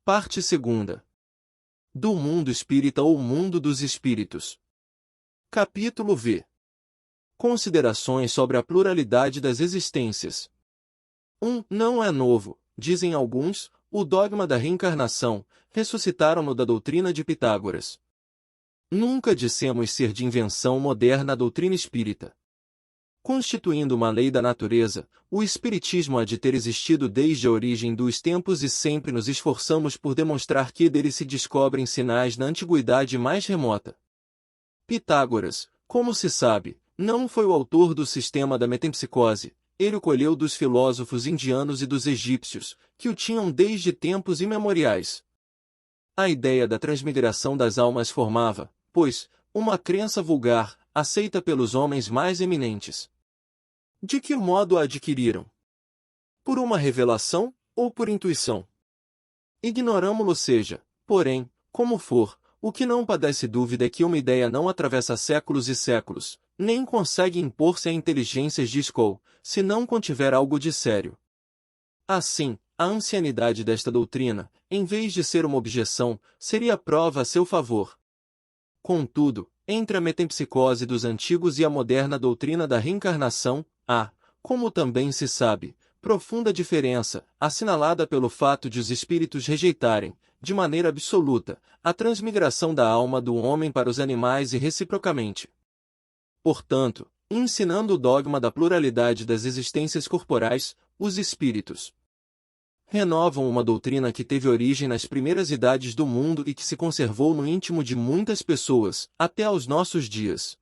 Parte 2. Do mundo espírita ou mundo dos espíritos. Capítulo V. Considerações sobre a pluralidade das existências. Não é novo, dizem alguns, o dogma da reencarnação, ressuscitaram-no da doutrina de Pitágoras. Nunca dissemos ser de invenção moderna a doutrina espírita. Constituindo uma lei da natureza, o espiritismo há de ter existido desde a origem dos tempos e sempre nos esforçamos por demonstrar que dele se descobrem sinais na antiguidade mais remota. Pitágoras, como se sabe, não foi o autor do sistema da metempsicose, ele o colheu dos filósofos indianos e dos egípcios, que o tinham desde tempos imemoriais. A ideia da transmigração das almas formava, pois, uma crença vulgar, aceita pelos homens mais eminentes. De que modo a adquiriram? Por uma revelação, ou por intuição? Ignoramo-lo seja, porém, como for, o que não padece dúvida é que uma ideia não atravessa séculos e séculos, nem consegue impor-se a inteligências de Skoll, se não contiver algo de sério. Assim, a ancianidade desta doutrina, em vez de ser uma objeção, seria prova a seu favor. Contudo, entre a metempsicose dos antigos e a moderna doutrina da reencarnação, há, como também se sabe, profunda diferença, assinalada pelo fato de os espíritos rejeitarem, de maneira absoluta, a transmigração da alma do homem para os animais e reciprocamente. Portanto, ensinando o dogma da pluralidade das existências corporais, os espíritos renovam uma doutrina que teve origem nas primeiras idades do mundo e que se conservou no íntimo de muitas pessoas, até aos nossos dias.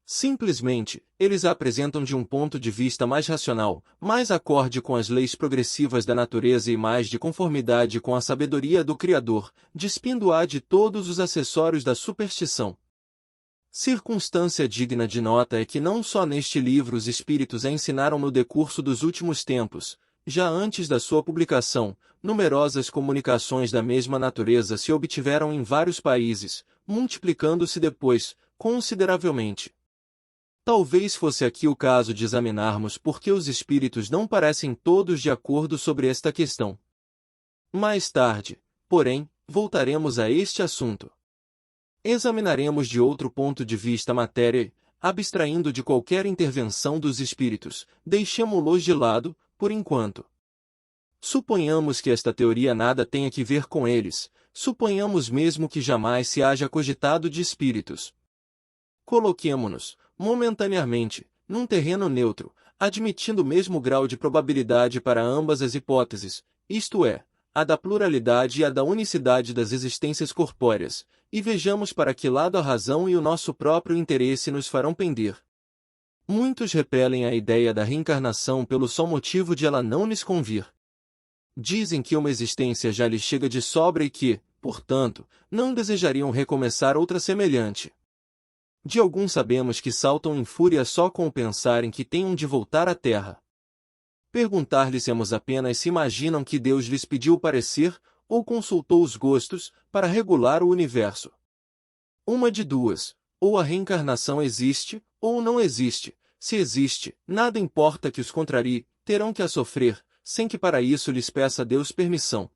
Simplesmente, eles a apresentam de um ponto de vista mais racional, mais acorde com as leis progressivas da natureza e mais de conformidade com a sabedoria do Criador, despindo-a de todos os acessórios da superstição. Circunstância digna de nota é que não só neste livro os espíritos a ensinaram no decurso dos últimos tempos. Já antes da sua publicação, numerosas comunicações da mesma natureza se obtiveram em vários países, multiplicando-se depois, consideravelmente. Talvez fosse aqui o caso de examinarmos por que os espíritos não parecem todos de acordo sobre esta questão. Mais tarde, porém, voltaremos a este assunto. Examinaremos de outro ponto de vista a matéria e, abstraindo de qualquer intervenção dos espíritos, deixemo-los de lado, por enquanto. Suponhamos que esta teoria nada tenha que ver com eles, suponhamos mesmo que jamais se haja cogitado de espíritos. Coloquemo-nos, momentaneamente, num terreno neutro, admitindo o mesmo grau de probabilidade para ambas as hipóteses, isto é, a da pluralidade e a da unicidade das existências corpóreas, e vejamos para que lado a razão e o nosso próprio interesse nos farão pender. Muitos repelem a ideia da reencarnação pelo só motivo de ela não lhes convir. Dizem que uma existência já lhes chega de sobra e que, portanto, não desejariam recomeçar outra semelhante. De alguns sabemos que saltam em fúria só com o pensarem que tenham de voltar à Terra. Perguntar-lhes-emos apenas se imaginam que Deus lhes pediu o parecer, ou consultou os gostos, para regular o universo. Uma de duas, ou a reencarnação existe, ou não existe. Se existe, nada importa que os contrarie, terão que a sofrer, sem que para isso lhes peça Deus permissão.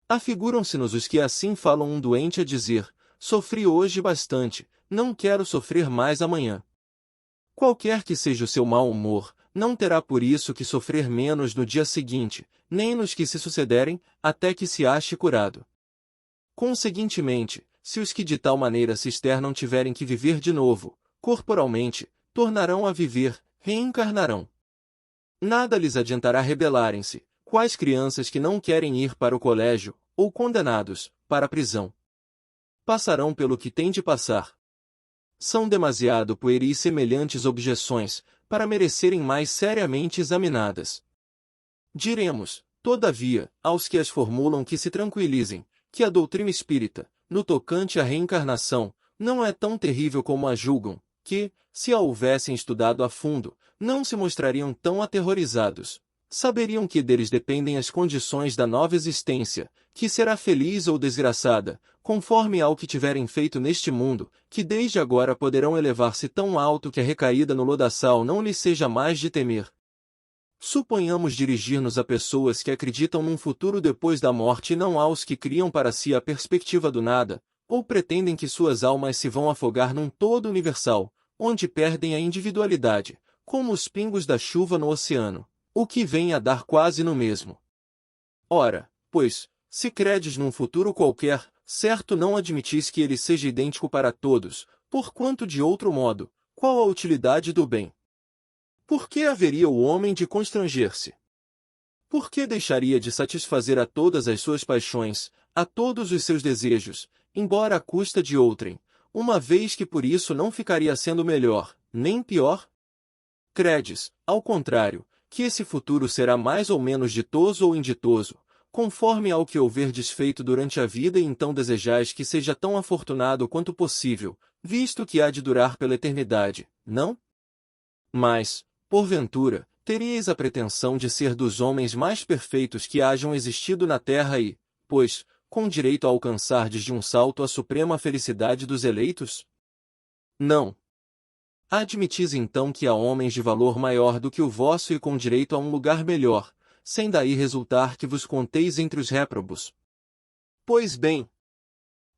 Afiguram-se-nos os que assim falam um doente a dizer, sofri hoje bastante, não quero sofrer mais amanhã. Qualquer que seja o seu mau humor, não terá por isso que sofrer menos no dia seguinte, nem nos que se sucederem, até que se ache curado. Conseguintemente, se os que de tal maneira se externam tiverem que viver de novo, corporalmente, tornarão a viver, reencarnarão. Nada lhes adiantará rebelarem-se, quais crianças que não querem ir para o colégio, ou condenados, para a prisão. Passarão pelo que têm de passar. São demasiado pueris semelhantes objeções, para merecerem mais seriamente examinadas. Diremos, todavia, aos que as formulam que se tranquilizem, que a doutrina espírita, no tocante à reencarnação, não é tão terrível como a julgam, que, se a houvessem estudado a fundo, não se mostrariam tão aterrorizados. Saberiam que deles dependem as condições da nova existência, que será feliz ou desgraçada, conforme ao que tiverem feito neste mundo, que desde agora poderão elevar-se tão alto que a recaída no lodaçal não lhes seja mais de temer. Suponhamos dirigir-nos a pessoas que acreditam num futuro depois da morte e não aos que criam para si a perspectiva do nada, ou pretendem que suas almas se vão afogar num todo universal, onde perdem a individualidade, como os pingos da chuva no oceano, o que vem a dar quase no mesmo. Ora, pois, se credes num futuro qualquer, certo não admitis que ele seja idêntico para todos, porquanto de outro modo, qual a utilidade do bem? Por que haveria o homem de constranger-se? Por que deixaria de satisfazer a todas as suas paixões, a todos os seus desejos, embora à custa de outrem, uma vez que por isso não ficaria sendo melhor, nem pior? Credes, ao contrário, que esse futuro será mais ou menos ditoso ou inditoso, conforme ao que houverdes feito durante a vida e então desejais que seja tão afortunado quanto possível, visto que há de durar pela eternidade, não? Mas, porventura, teríeis a pretensão de ser dos homens mais perfeitos que hajam existido na terra e, pois, com direito a alcançardes de um salto a suprema felicidade dos eleitos? Não. Admitis então que há homens de valor maior do que o vosso e com direito a um lugar melhor, sem daí resultar que vos conteis entre os réprobos. Pois bem,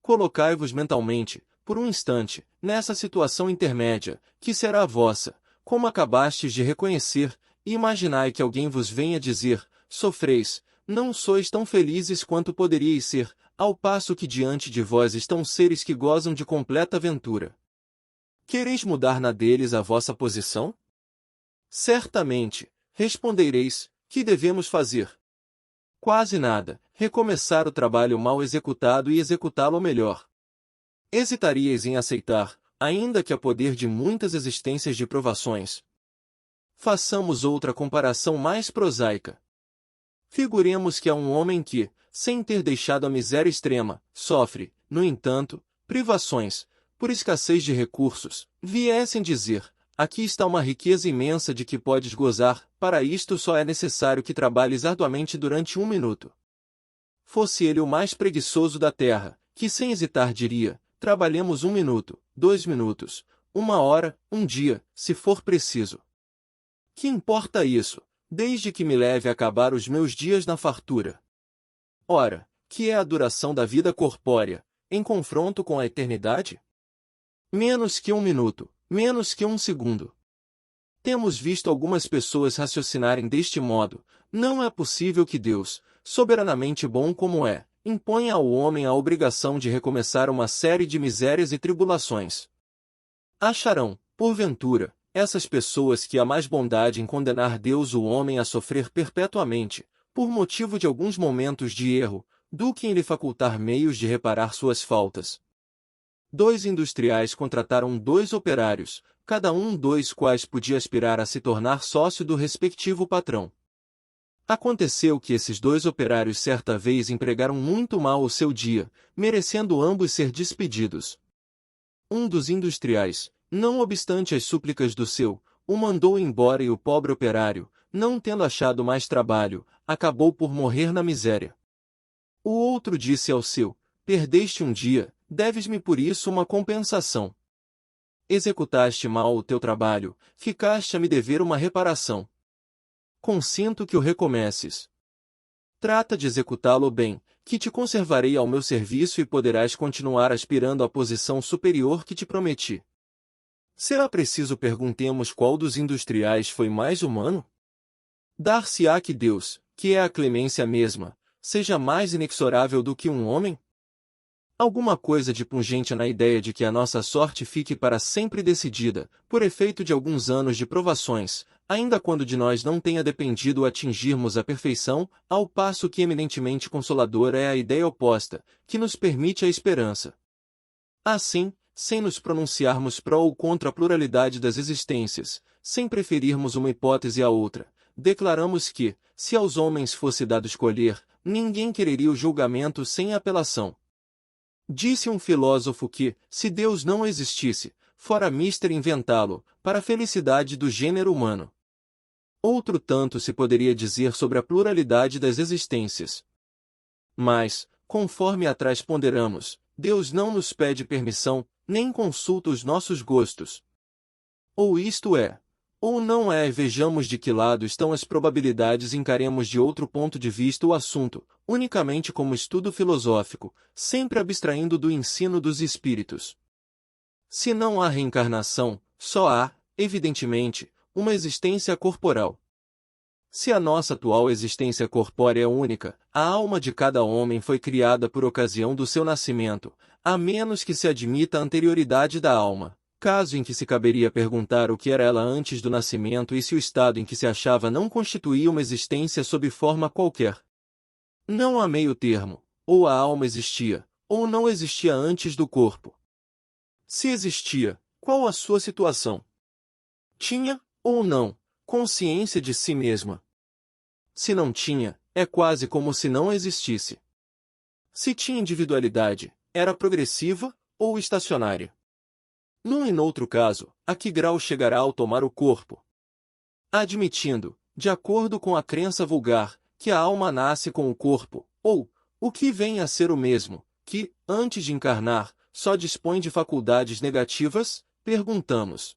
colocai-vos mentalmente, por um instante, nessa situação intermédia, que será a vossa, como acabastes de reconhecer, e imaginai que alguém vos venha dizer, sofreis, não sois tão felizes quanto poderíeis ser, ao passo que diante de vós estão seres que gozam de completa ventura. Quereis mudar na deles a vossa posição? Certamente, respondereis, que devemos fazer? Quase nada, recomeçar o trabalho mal executado e executá-lo melhor. Hesitaríeis em aceitar, ainda que a poder de muitas existências de provações. Façamos outra comparação mais prosaica. Figuremos que há um homem que, sem ter deixado a miséria extrema, sofre, no entanto, privações, por escassez de recursos, viessem dizer, aqui está uma riqueza imensa de que podes gozar, para isto só é necessário que trabalhes arduamente durante 1 minuto. Fosse ele o mais preguiçoso da terra, que sem hesitar diria, trabalhemos 1 minuto, 2 minutos, 1 hora, 1 dia, se for preciso. Que importa isso, desde que me leve a acabar os meus dias na fartura? Ora, que é a duração da vida corpórea, em confronto com a eternidade? Menos que 1 minuto, menos que 1 segundo. Temos visto algumas pessoas raciocinarem deste modo, não é possível que Deus, soberanamente bom como é, imponha ao homem a obrigação de recomeçar uma série de misérias e tribulações. Acharão, porventura, essas pessoas que há mais bondade em condenar Deus o homem a sofrer perpetuamente, por motivo de alguns momentos de erro, do que em lhe facultar meios de reparar suas faltas. 2 industriais contrataram 2 operários, cada um dos quais podia aspirar a se tornar sócio do respectivo patrão. Aconteceu que esses 2 operários certa vez empregaram muito mal o seu dia, merecendo ambos ser despedidos. Um dos industriais, não obstante as súplicas do seu, o mandou embora e o pobre operário, não tendo achado mais trabalho, acabou por morrer na miséria. O outro disse ao seu, perdeste um dia, deves-me por isso uma compensação. Executaste mal o teu trabalho, ficaste a me dever uma reparação. Consinto que o recomeces. Trata de executá-lo bem, que te conservarei ao meu serviço e poderás continuar aspirando à posição superior que te prometi. Será preciso perguntemos qual dos industriais foi mais humano? Dar-se-á que Deus, que é a clemência mesma, seja mais inexorável do que um homem? Alguma coisa de pungente na ideia de que a nossa sorte fique para sempre decidida, por efeito de alguns anos de provações, ainda quando de nós não tenha dependido atingirmos a perfeição, ao passo que eminentemente consoladora é a ideia oposta, que nos permite a esperança. Assim, sem nos pronunciarmos pró ou contra a pluralidade das existências, sem preferirmos uma hipótese à outra, declaramos que, se aos homens fosse dado escolher, ninguém quereria o julgamento sem apelação. Disse um filósofo que, se Deus não existisse, fora mister inventá-lo, para a felicidade do gênero humano. Outro tanto se poderia dizer sobre a pluralidade das existências. Mas, conforme atrás ponderamos, Deus não nos pede permissão, nem consulta os nossos gostos. Ou isto é, ou não é? Vejamos de que lado estão as probabilidades e encaremos de outro ponto de vista o assunto, unicamente como estudo filosófico, sempre abstraindo do ensino dos espíritos. Se não há reencarnação, só há, evidentemente, uma existência corporal. Se a nossa atual existência corpórea é única, a alma de cada homem foi criada por ocasião do seu nascimento, a menos que se admita a anterioridade da alma, caso em que se caberia perguntar o que era ela antes do nascimento e se o estado em que se achava não constituía uma existência sob forma qualquer. Não há meio termo, ou a alma existia, ou não existia antes do corpo. Se existia, qual a sua situação? Tinha, ou não, consciência de si mesma? Se não tinha, é quase como se não existisse. Se tinha individualidade, era progressiva ou estacionária? Num e noutro caso, a que grau chegará ao tomar o corpo? Admitindo, de acordo com a crença vulgar, que a alma nasce com o corpo, ou, o que vem a ser o mesmo, que, antes de encarnar, só dispõe de faculdades negativas, perguntamos.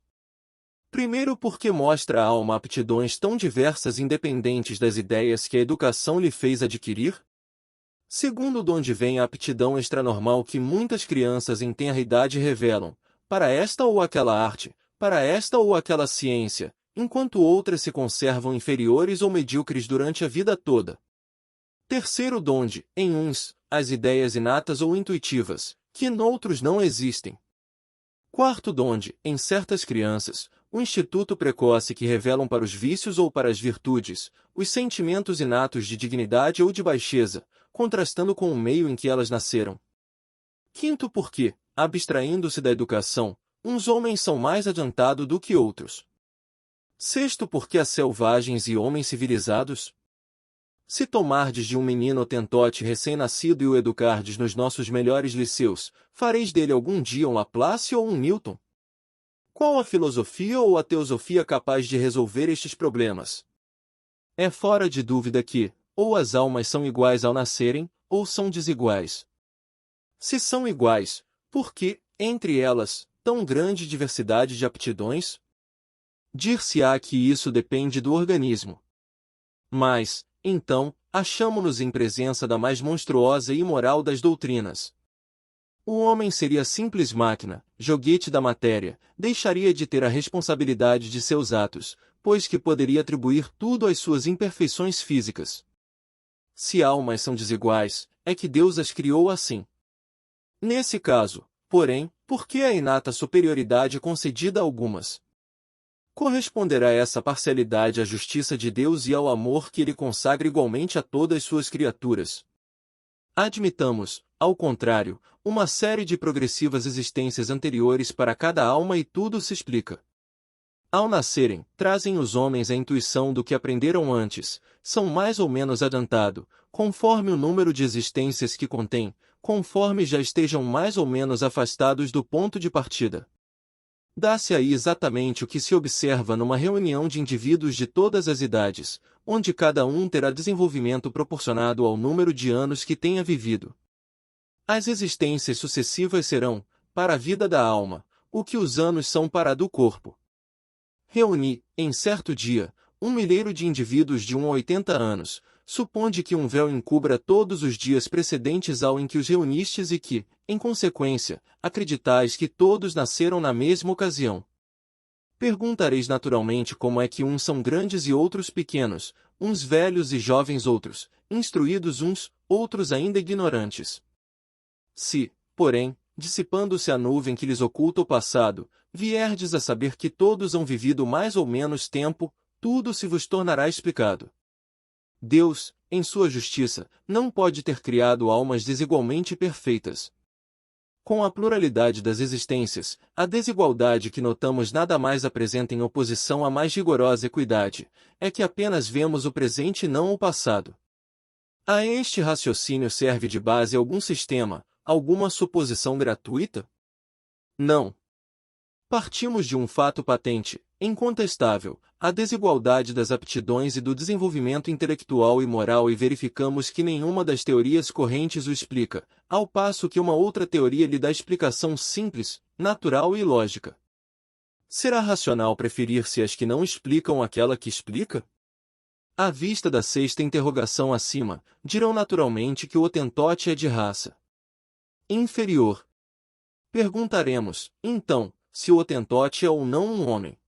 Primeiro, porque mostra à alma aptidões tão diversas independentes das ideias que a educação lhe fez adquirir? Segundo, de onde vem a aptidão extranormal que muitas crianças em tenra idade revelam, para esta ou aquela arte, para esta ou aquela ciência, enquanto outras se conservam inferiores ou medíocres durante a vida toda. Terceiro, donde, em uns, as ideias inatas ou intuitivas, que noutros não existem. Quarto, donde, em certas crianças, o instituto precoce que revelam para os vícios ou para as virtudes, os sentimentos inatos de dignidade ou de baixeza, contrastando com o meio em que elas nasceram. Quinto, porque, abstraindo-se da educação, uns homens são mais adiantados do que outros. Sexto, porque há selvagens e homens civilizados. Se tomardes de um menino tentote recém-nascido e o educardes nos nossos melhores liceus, fareis dele algum dia um Laplace ou um Newton? Qual a filosofia ou a teosofia capaz de resolver estes problemas? É fora de dúvida que, ou as almas são iguais ao nascerem, ou são desiguais. Se são iguais, por que, entre elas, tão grande diversidade de aptidões? Dir-se-á que isso depende do organismo. Mas, então, achamo-nos em presença da mais monstruosa e imoral das doutrinas. O homem seria simples máquina, joguete da matéria, deixaria de ter a responsabilidade de seus atos, pois que poderia atribuir tudo às suas imperfeições físicas. Se almas são desiguais, é que Deus as criou assim. Nesse caso, porém, por que a inata superioridade concedida a algumas? Corresponderá essa parcialidade à justiça de Deus e ao amor que Ele consagra igualmente a todas suas criaturas. Admitamos, ao contrário, uma série de progressivas existências anteriores para cada alma e tudo se explica. Ao nascerem, trazem os homens a intuição do que aprenderam antes, são mais ou menos adiantado, conforme o número de existências que contém, conforme já estejam mais ou menos afastados do ponto de partida. Dá-se aí exatamente o que se observa numa reunião de indivíduos de todas as idades, onde cada um terá desenvolvimento proporcionado ao número de anos que tenha vivido. As existências sucessivas serão, para a vida da alma, o que os anos são para a do corpo. Reuni, em certo dia, um milheiro de indivíduos de 1 a 80 anos, suponde que um véu encubra todos os dias precedentes ao em que os reunistes e que, em consequência, acreditais que todos nasceram na mesma ocasião. Perguntareis naturalmente como é que uns são grandes e outros pequenos, uns velhos e jovens outros, instruídos uns, outros ainda ignorantes. Se, porém, dissipando-se a nuvem que lhes oculta o passado, vierdes a saber que todos hão vivido mais ou menos tempo, tudo se vos tornará explicado. Deus, em sua justiça, não pode ter criado almas desigualmente perfeitas. Com a pluralidade das existências, a desigualdade que notamos nada mais apresenta em oposição à mais rigorosa equidade, é que apenas vemos o presente e não o passado. A este raciocínio serve de base algum sistema, alguma suposição gratuita? Não. Partimos de um fato patente, incontestável, a desigualdade das aptidões e do desenvolvimento intelectual e moral e verificamos que nenhuma das teorias correntes o explica, ao passo que uma outra teoria lhe dá explicação simples, natural e lógica. Será racional preferir-se as que não explicam aquela que explica? À vista da sexta interrogação acima, dirão naturalmente que o Hotentote é de raça inferior. Perguntaremos, então, se o Hotentote é ou não um homem.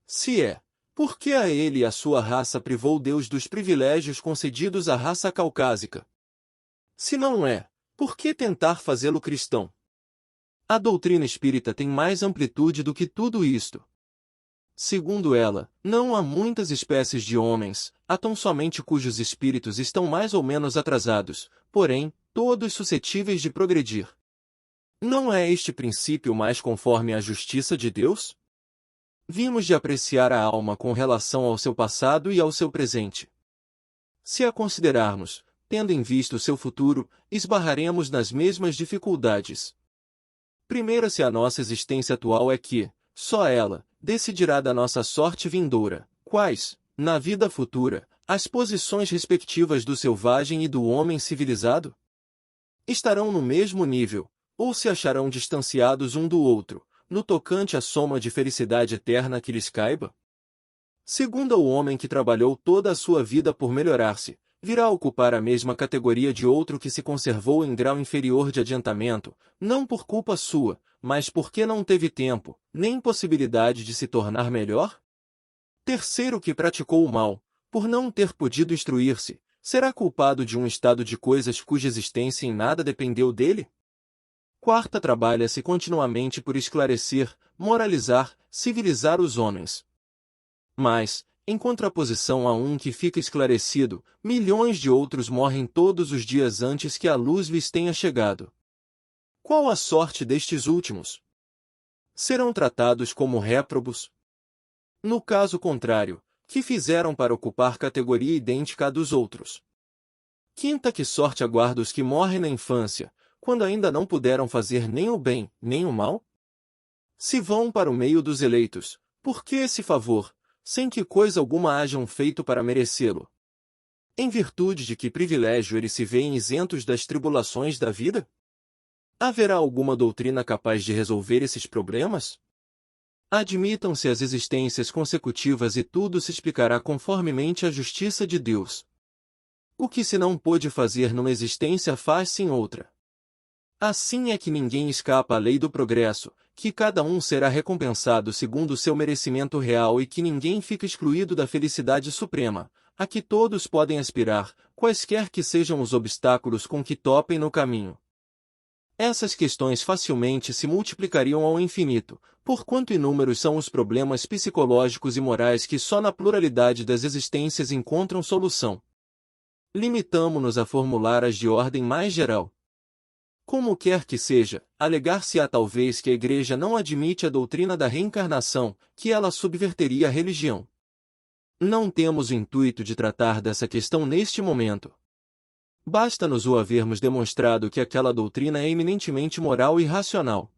Se é, por que a ele e a sua raça privou Deus dos privilégios concedidos à raça caucásica? Se não é, por que tentar fazê-lo cristão? A doutrina espírita tem mais amplitude do que tudo isto. Segundo ela, não há muitas espécies de homens, há tão somente cujos espíritos estão mais ou menos atrasados, porém, todos suscetíveis de progredir. Não é este princípio mais conforme à justiça de Deus? Vimos de apreciar a alma com relação ao seu passado e ao seu presente. Se a considerarmos, tendo em vista o seu futuro, esbarraremos nas mesmas dificuldades. Primeira, se a nossa existência atual é que, só ela, decidirá da nossa sorte vindoura, quais, na vida futura, as posições respectivas do selvagem e do homem civilizado? Estarão no mesmo nível, ou se acharão distanciados um do outro, no tocante à soma de felicidade eterna que lhes caiba? Segunda, o homem que trabalhou toda a sua vida por melhorar-se, virá ocupar a mesma categoria de outro que se conservou em grau inferior de adiantamento, não por culpa sua, mas porque não teve tempo, nem possibilidade de se tornar melhor? Terceiro, que praticou o mal, por não ter podido instruir-se, será culpado de um estado de coisas cuja existência em nada dependeu dele? Quarta, trabalha-se continuamente por esclarecer, moralizar, civilizar os homens. Mas, em contraposição a um que fica esclarecido, milhões de outros morrem todos os dias antes que a luz lhes tenha chegado. Qual a sorte destes últimos? Serão tratados como réprobos? No caso contrário, que fizeram para ocupar categoria idêntica à dos outros? Quinta, que sorte aguarda os que morrem na infância, quando ainda não puderam fazer nem o bem, nem o mal? Se vão para o meio dos eleitos, por que esse favor, sem que coisa alguma hajam feito para merecê-lo? Em virtude de que privilégio eles se veem isentos das tribulações da vida? Haverá alguma doutrina capaz de resolver esses problemas? Admitam-se as existências consecutivas e tudo se explicará conformemente à justiça de Deus. O que se não pôde fazer numa existência faz-se em outra. Assim é que ninguém escapa à lei do progresso, que cada um será recompensado segundo o seu merecimento real e que ninguém fica excluído da felicidade suprema, a que todos podem aspirar, quaisquer que sejam os obstáculos com que topem no caminho. Essas questões facilmente se multiplicariam ao infinito, porquanto inúmeros são os problemas psicológicos e morais que só na pluralidade das existências encontram solução. Limitamo-nos a formular as de ordem mais geral. Como quer que seja, alegar-se-á talvez que a Igreja não admite a doutrina da reencarnação, que ela subverteria a religião. Não temos o intuito de tratar dessa questão neste momento. Basta-nos o havermos demonstrado que aquela doutrina é eminentemente moral e racional.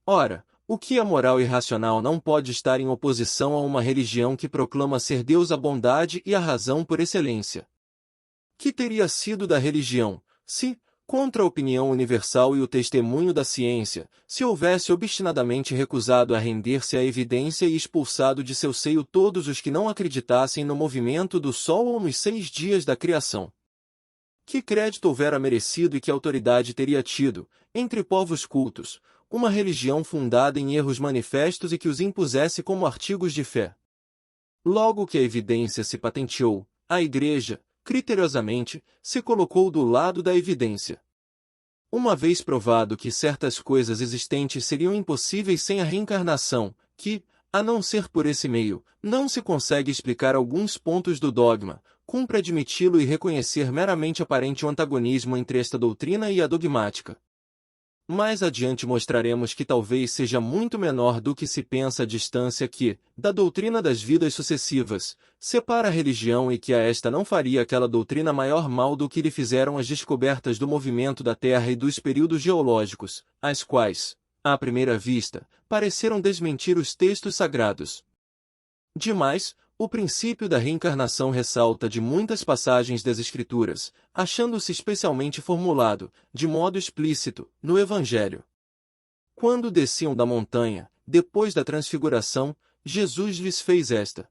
Ora, o que é moral e racional não pode estar em oposição a uma religião que proclama ser Deus a bondade e a razão por excelência. Que teria sido da religião, se, contra a opinião universal e o testemunho da ciência, se houvesse obstinadamente recusado a render-se à evidência e expulsado de seu seio todos os que não acreditassem no movimento do Sol ou nos 6 dias da criação? Que crédito houvera merecido e que autoridade teria tido, entre povos cultos, uma religião fundada em erros manifestos e que os impusesse como artigos de fé? Logo que a evidência se patenteou, a Igreja, criteriosamente, se colocou do lado da evidência. Uma vez provado que certas coisas existentes seriam impossíveis sem a reencarnação, que, a não ser por esse meio, não se consegue explicar alguns pontos do dogma, cumpre admiti-lo e reconhecer meramente aparente o antagonismo entre esta doutrina e a dogmática. Mais adiante mostraremos que talvez seja muito menor do que se pensa a distância que, da doutrina das vidas sucessivas, separa a religião e que a esta não faria aquela doutrina maior mal do que lhe fizeram as descobertas do movimento da Terra e dos períodos geológicos, as quais, à primeira vista, pareceram desmentir os textos sagrados. Demais, o princípio da reencarnação ressalta de muitas passagens das Escrituras, achando-se especialmente formulado, de modo explícito, no Evangelho. Quando desciam da montanha, depois da transfiguração, Jesus lhes fez esta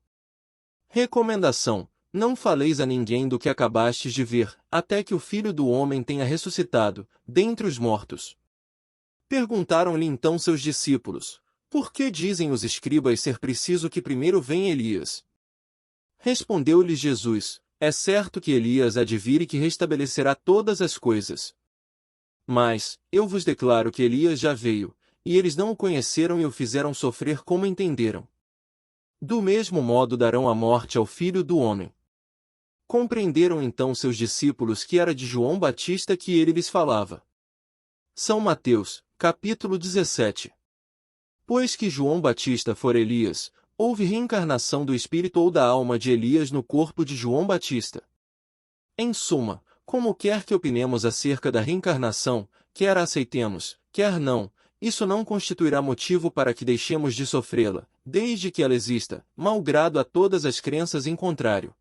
recomendação: não faleis a ninguém do que acabastes de ver, até que o Filho do Homem tenha ressuscitado dentre os mortos. Perguntaram-lhe então seus discípulos: por que dizem os escribas ser preciso que primeiro venha Elias? Respondeu-lhes Jesus: é certo que Elias há de vir e que restabelecerá todas as coisas. Mas, eu vos declaro que Elias já veio, e eles não o conheceram e o fizeram sofrer como entenderam. Do mesmo modo darão a morte ao Filho do Homem. Compreenderam então seus discípulos que era de João Batista que ele lhes falava. São Mateus, capítulo 17. Pois que João Batista for Elias, houve reencarnação do espírito ou da alma de Elias no corpo de João Batista. Em suma, como quer que opinemos acerca da reencarnação, quer a aceitemos, quer não, isso não constituirá motivo para que deixemos de sofrê-la, desde que ela exista, malgrado a todas as crenças em contrário.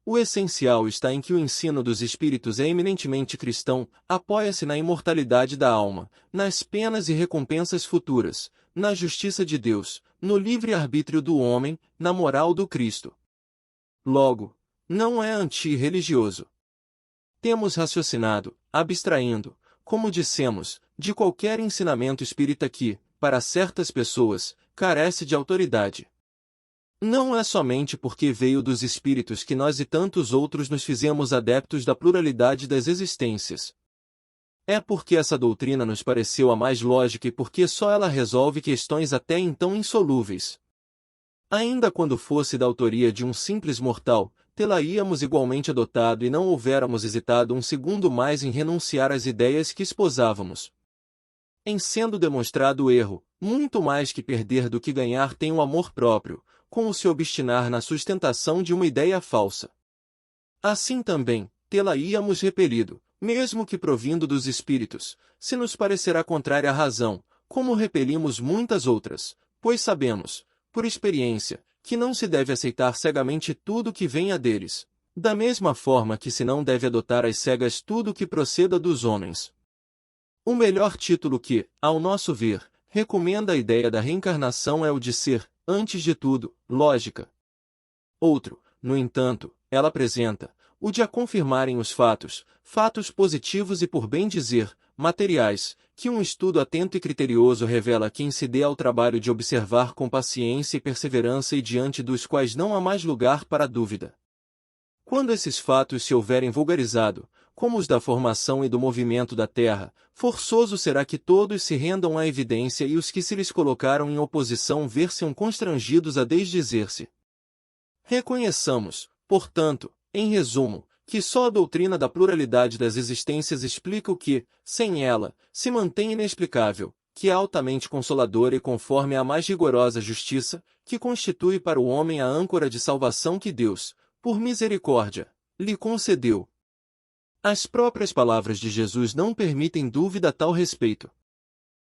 O essencial está em que o ensino dos espíritos é eminentemente cristão, apoia-se na imortalidade da alma, nas penas e recompensas futuras, na justiça de Deus, no livre-arbítrio do homem, na moral do Cristo. Logo, não é anti-religioso. Temos raciocinado, abstraindo, como dissemos, de qualquer ensinamento espírita que, para certas pessoas, carece de autoridade. Não é somente porque veio dos espíritos que nós e tantos outros nos fizemos adeptos da pluralidade das existências. É porque essa doutrina nos pareceu a mais lógica e porque só ela resolve questões até então insolúveis. Ainda quando fosse da autoria de um simples mortal, tê-la-íamos igualmente adotado e não houvéramos hesitado um segundo mais em renunciar às ideias que esposávamos. Em sendo demonstrado o erro, muito mais que perder do que ganhar tem o amor próprio, com o se obstinar na sustentação de uma ideia falsa. Assim também, tê-la-íamos repelido, mesmo que provindo dos espíritos, se nos parecerá contrária à razão, como repelimos muitas outras, pois sabemos, por experiência, que não se deve aceitar cegamente tudo que venha deles, da mesma forma que se não deve adotar às cegas tudo que proceda dos homens. O melhor título que, ao nosso ver, recomenda a ideia da reencarnação é o de ser, antes de tudo, lógica. Outro, no entanto, ela apresenta, o de a confirmarem os fatos, fatos positivos e por bem dizer, materiais, que um estudo atento e criterioso revela a quem se dê ao trabalho de observar com paciência e perseverança e diante dos quais não há mais lugar para dúvida. Quando esses fatos se houverem vulgarizado, como os da formação e do movimento da Terra, forçoso será que todos se rendam à evidência e os que se lhes colocaram em oposição ver-se-ão constrangidos a desdizer-se. Reconheçamos, portanto, em resumo, que só a doutrina da pluralidade das existências explica o que, sem ela, se mantém inexplicável, que é altamente consoladora e conforme à mais rigorosa justiça, que constitui para o homem a âncora de salvação que Deus, por misericórdia, lhe concedeu. As próprias palavras de Jesus não permitem dúvida a tal respeito.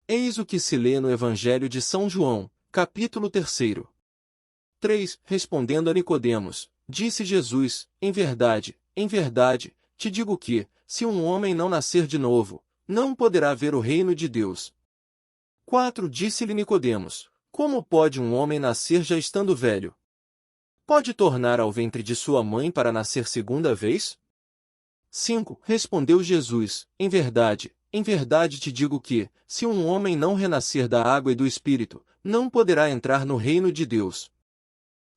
Eis o que se lê no Evangelho de São João, capítulo 3. 3. Respondendo a Nicodemos, disse Jesus, em verdade, te digo que, se um homem não nascer de novo, não poderá ver o reino de Deus. 4. Disse-lhe Nicodemos, como pode um homem nascer já estando velho? Pode tornar ao ventre de sua mãe para nascer segunda vez? 5. Respondeu Jesus, em verdade te digo que, se um homem não renascer da água e do Espírito, não poderá entrar no reino de Deus.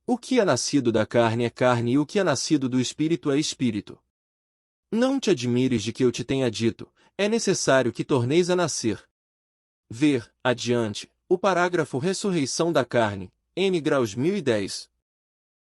O que é nascido da carne é carne e o que é nascido do Espírito é Espírito. Não te admires de que eu te tenha dito, é necessário que torneis a nascer. Ver, adiante, o parágrafo Ressurreição da carne, N. Graus 1010.